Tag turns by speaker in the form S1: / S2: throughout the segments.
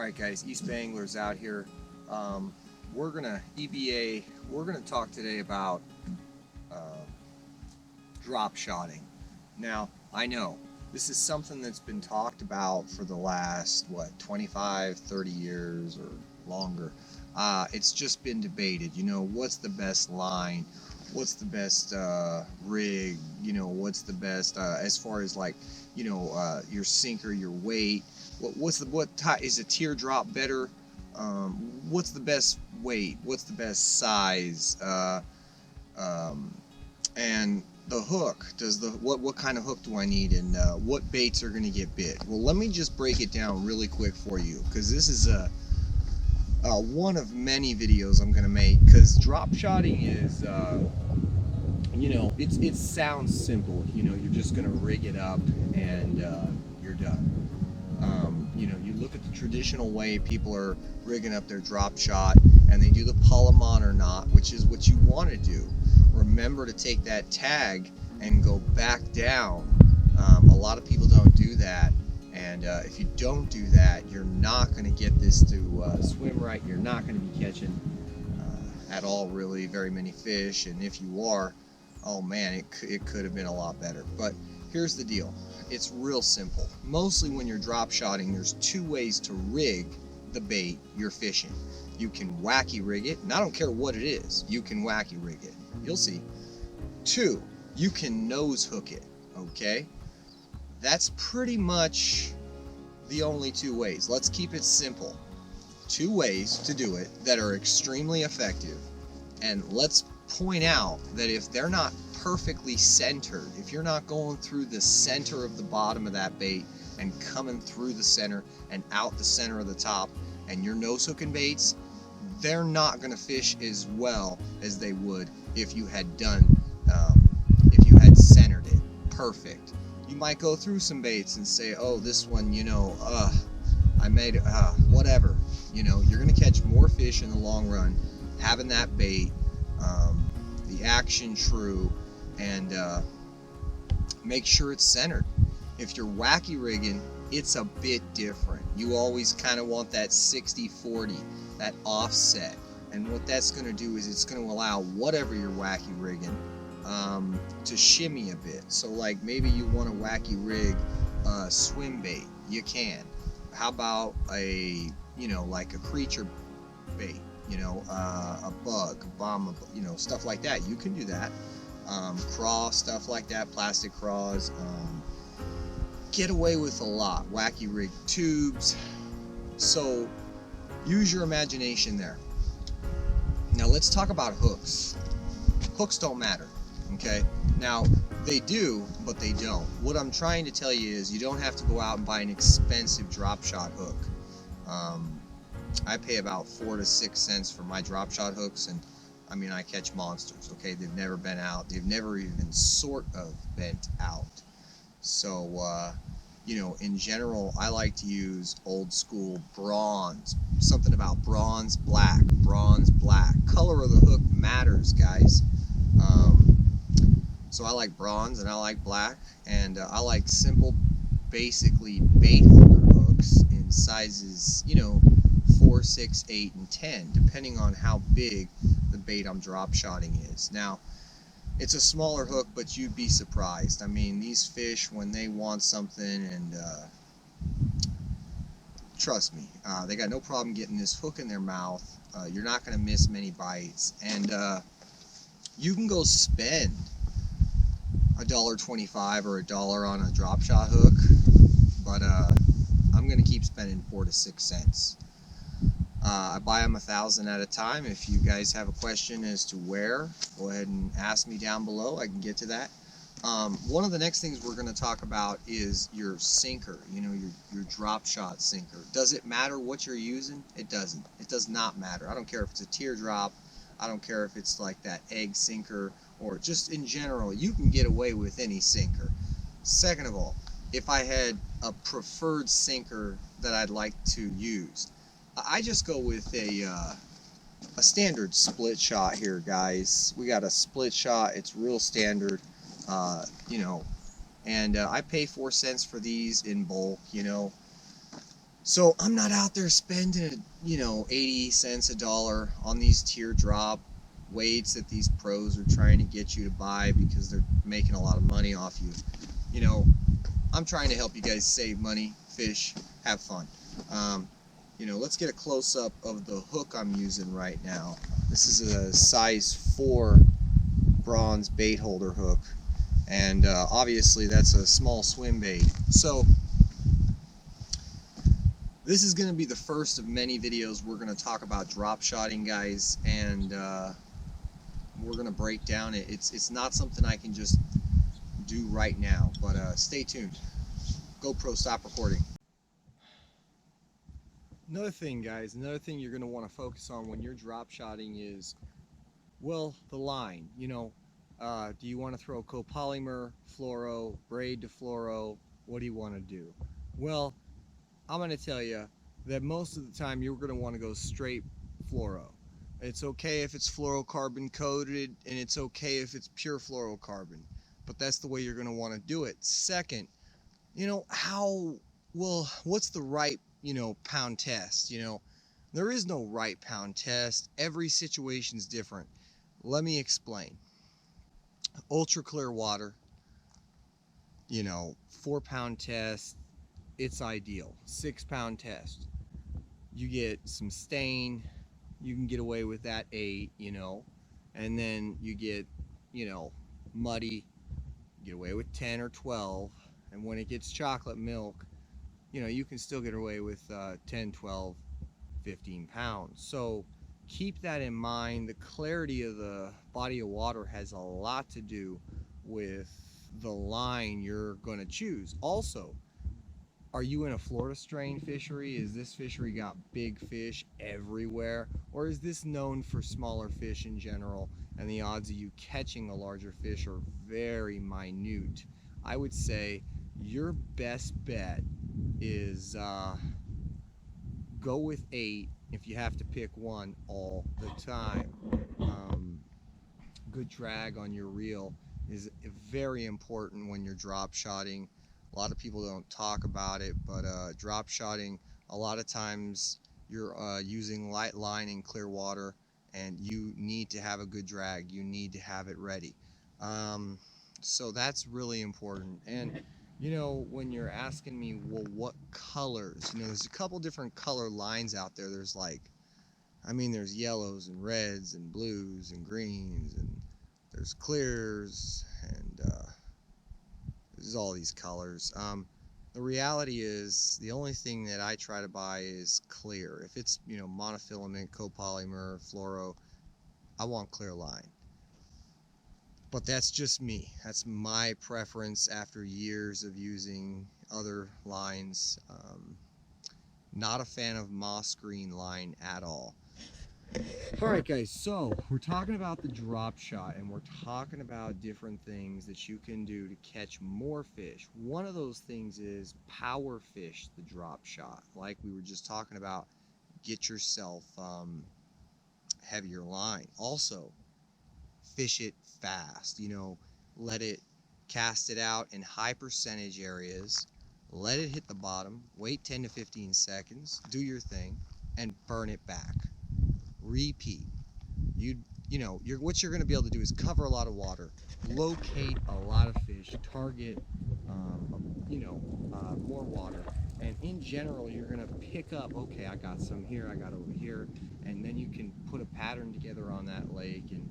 S1: Alright guys, Eastbayanglers out here. We're gonna talk today about drop shotting. Now, I know this is something that's been talked about for the last 25, 30 years or longer. It's just been debated, what's the best line, what's the best rig, what's the best as far as your sinker, your weight. Is a teardrop better? What's the best weight? What's the best size? And the hook. What kind of hook do I need? And what baits are going to get bit? Well, let me just break it down really quick for you, because this is one of many videos I'm going to make. Because drop shotting is, it sounds simple. You're just going to rig it up and you're done. You look at the traditional way people are rigging up their drop shot, and they do the Polygon or not, which is what you want to do. Remember to take that tag and go back down. A lot of people don't do that, and if you don't do that, you're not going to get this to swim right. You're not going to be catching at all really very many fish, and if you are, oh man, it could have been a lot better. But here's the deal. It's real simple. Mostly when you're drop shotting, there's two ways to rig the bait you're fishing. You can wacky rig it, and I don't care what it is, you can wacky rig it. You'll see. Two, you can nose hook it, okay? That's pretty much the only two ways. Let's keep it simple. Two ways to do it that are extremely effective, and let's point out that if they're not perfectly centered, if you're not going through the center of the bottom of that bait and coming through the center and out the center of the top, and you're nose hooking baits, they're not going to fish as well as they would if you had centered it perfect. You might go through some baits and say, oh, this one, I made it, whatever. You're going to catch more fish in the long run having that bait, the action true, and make sure it's centered. If you're wacky rigging, it's a bit different. You always kind of want that 60-40, that offset. And what that's going to do is it's going to allow whatever you're wacky rigging to shimmy a bit. So like maybe you want to wacky rig a swim bait, you can. How about like a creature bait, a bug, a bomb, stuff like that. You can do that. Craw, stuff like that, plastic craws. Get away with a lot. Wacky rig tubes. So use your imagination there. Now let's talk about hooks. Hooks don't matter, okay? Now they do, but they don't. What I'm trying to tell you is you don't have to go out and buy an expensive drop shot hook. I pay about 4 to 6 cents for my drop shot hooks, and I mean, I catch monsters, okay? They've never been out. They've never even sort of bent out. So, in general, I like to use old school bronze. Something about bronze black. Bronze black. Color of the hook matters, guys. So I like bronze and I like black. And I like simple, basically bait holder hooks in sizes, 4, 6, 8, and 10, depending on how big the bait I'm drop shotting is. Now, it's a smaller hook, but you'd be surprised. I mean, these fish, when they want something, and trust me, they got no problem getting this hook in their mouth. You're not going to miss many bites, and you can go spend $1.25 or $1 on a drop shot hook, but I'm going to keep spending 4 to 6 cents. I buy them 1,000 at a time. If you guys have a question as to where, go ahead and ask me down below. I can get to that. One of the next things we're going to talk about is your sinker, your drop shot sinker. Does it matter what you're using? It doesn't. It does not matter. I don't care if it's a teardrop. I don't care if it's like that egg sinker, or just in general, you can get away with any sinker. Second of all, if I had a preferred sinker that I'd like to use, I just go with a standard split shot here, guys. We got a split shot. It's real standard, and I pay 4 cents for these in bulk. So I'm not out there spending, 80 cents a dollar on these teardrop weights that these pros are trying to get you to buy because they're making a lot of money off you. You know, I'm trying to help you guys save money, fish, have fun. Let's get a close-up of the hook I'm using right now. This is a size 4 bronze bait holder hook, and obviously that's a small swim bait. So this is going to be the first of many videos we're going to talk about drop shotting, guys, and we're going to break down it. It's not something I can just do right now, but stay tuned. GoPro, stop recording. Another thing, guys, another thing you're going to want to focus on when you're drop shotting is, well, the line. Do you want to throw copolymer, fluoro, braid to fluoro? What do you want to do? Well, I'm going to tell you that most of the time you're going to want to go straight fluoro. It's okay if it's fluorocarbon coated, and it's okay if it's pure fluorocarbon, but that's the way you're going to want to do it. Second, what's the right, pound test? There is no right pound test. Every situation's different. Let me explain. Ultra clear water, 4-pound test, it's ideal. 6-pound test, you get some stain, you can get away with that 8, and then you get, muddy, get away with 10 or 12, and when it gets chocolate milk, you can still get away with 10, 12, 15 pounds. So keep that in mind. The clarity of the body of water has a lot to do with the line you're going to choose. Also, are you in a Florida strain fishery? Is this fishery got big fish everywhere? Or is this known for smaller fish in general, and the odds of you catching the larger fish are very minute? I would say your best bet is go with 8 if you have to pick one all the time. Good drag on your reel is very important when you're drop shotting. A lot of people don't talk about it, but drop shotting, a lot of times you're using light line in clear water, and you need to have a good drag. You need to have it ready. So that's really important. And when you're asking me, well, what colors? There's a couple different color lines out there. There's yellows and reds and blues and greens, and there's clears, and there's all these colors. The reality is, the only thing that I try to buy is clear. If it's, monofilament, copolymer, fluoro, I want clear line. But that's just me. That's my preference after years of using other lines. Not a fan of moss green line at all. Alright guys, so we're talking about the drop shot, and we're talking about different things that you can do to catch more fish. One of those things is power fish the drop shot. Like we were just talking about, get yourself heavier line. Also, fish it fast. Let it cast it out in high percentage areas. Let it hit the bottom. Wait 10 to 15 seconds. Do your thing, and burn it back. Repeat. What you're going to be able to do is cover a lot of water, locate a lot of fish, target more water, and in general you're going to pick up, okay, I got some here, I got over here, and then you can put a pattern together on that lake and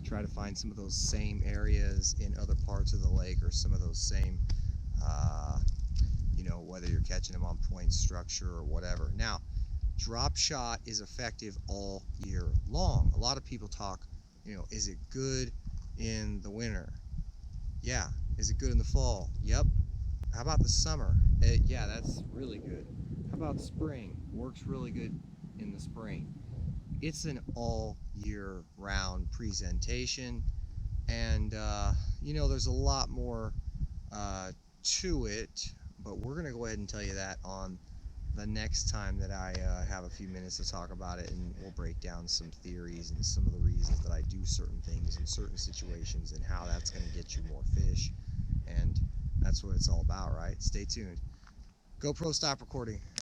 S1: try to find some of those same areas in other parts of the lake, or some of those same whether you're catching them on point structure or whatever. Now, drop shot is effective all year long. A lot of people talk, is it good in the winter? Yeah. Is it good in the fall? Yep. How about the summer? Yeah, that's really good. How about spring? Works really good in the spring. It's an all year round presentation, and there's a lot more to it, but we're going to go ahead and tell you that on the next time that I have a few minutes to talk about it, and we'll break down some theories and some of the reasons that I do certain things in certain situations, and how that's going to get you more fish. And that's what it's all about, right? Stay tuned. GoPro, stop recording.